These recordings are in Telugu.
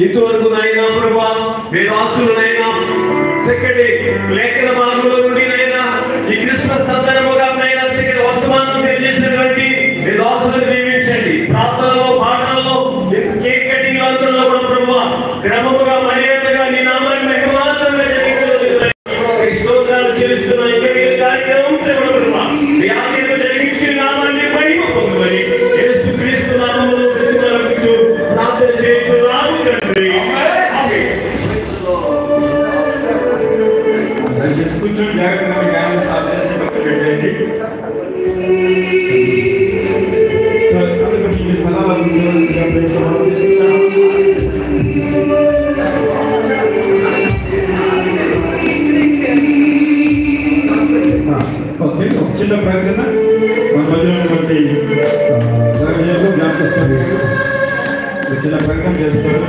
ఇంతవరకు నైనా ప్రభా వేదాసులనైనా చక్కటి లేఖన మార్గంలో నుండి నైనా ఈ క్రిస్మస్ సందర్భంగా నైనా చక్కటి వర్తమానం తెలియజేసినటువంటి వేదాసులను దీవించండి. ప్రార్థనలో పాఠాలలో కేక్ కటింగ్ అంతలో కూడా ప్రభా క్రమముగా మర్యాదగా నీ నామాన్ని మహిమాత్రంగా జరిగించగలుగుతాయి. స్తోత్రాలు చెల్లిస్తున్న ఈ కార్యక్రమం ప్రభా మీ ఆజ్ఞను జరిగించి నామాన్ని మహిమ పొందుమని యేసుక్రీస్తు నామములో ప్రతిమలకించు ప్రార్థన చేయుచున్నాము తండ్రి. కూర్చొని జాగ్రత్తగా జ్ఞానం సాధన పెట్టండి. చిన్న ప్రకటన మన మధ్య ఉన్నటువంటి చిన్న ప్రకటన చేస్తారు.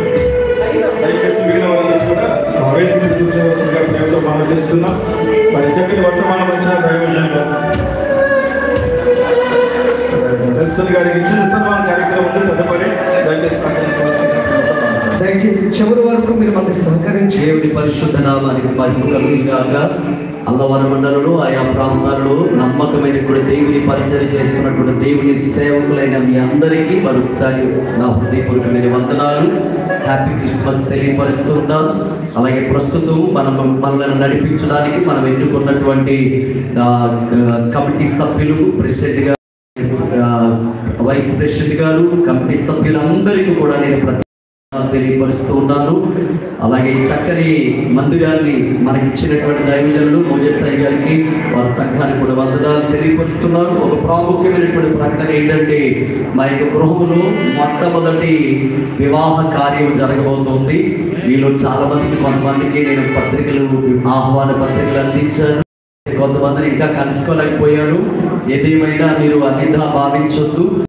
దయచేసి మిగిలిన వాళ్ళని కూడా వేదిక మీద కూర్చోవలసిందిగా ప్రేమతో మనం చేస్తున్నాం. మరి చక్కటి వర్తమానం వచ్చిన దైవజనులు గారికి ఇచ్చిన సన్మాన కార్యక్రమం తదుపరి దయచేసి చివరి వరకు మీరు మనకి సహకరించి దేవుడి పరిశుద్ధ నామానికి మహిమ కలుగుగాక. అల్లవర మండలంలో ఆయా ప్రాంతాల్లో నమ్మకమైనటువంటి దేవుని పరిచయం చేస్తున్నటువంటి దేవుని సేవకులైన మీ అందరికీ మరొకసారి నా హృదయపూర్వకమైన వందనాలు. హ్యాపీ క్రిస్మస్ తెలియపరుస్తున్నాను. అలాగే ప్రస్తుతం మనల్ని నడిపించడానికి మనం ఎన్నుకున్నటువంటి కమిటీ సభ్యులు, ప్రెసిడెంట్ గారు, వైస్ ప్రెసిడెంట్ గారు, కమిటీ సభ్యులందరికీ కూడా నేను తెలియపరుస్తూ ఉన్నాను. అలాగే చక్కని మందిరాన్ని మనకిచ్చినటువంటి దైవజనులు మోజేసాయి గారికి, వారి సంఘానికి కూడా వందనాలు తెలియపరుస్తున్నాను. ఒక ప్రాముఖ్యమైనటువంటి ప్రకటన ఏంటంటే మా యొక్క గృహంలో మొట్టమొదటి వివాహ కార్యం జరగబోతోంది. మీలో చాలా మందికి, కొంతమందికి నేను పత్రికలు, ఆహ్వాన పత్రికలు అందించాను. కొంతమందిని ఇంకా కలుసుకోలేకపోయాను. ఏదేమైనా మీరు అన్నిదా భావించొద్దు.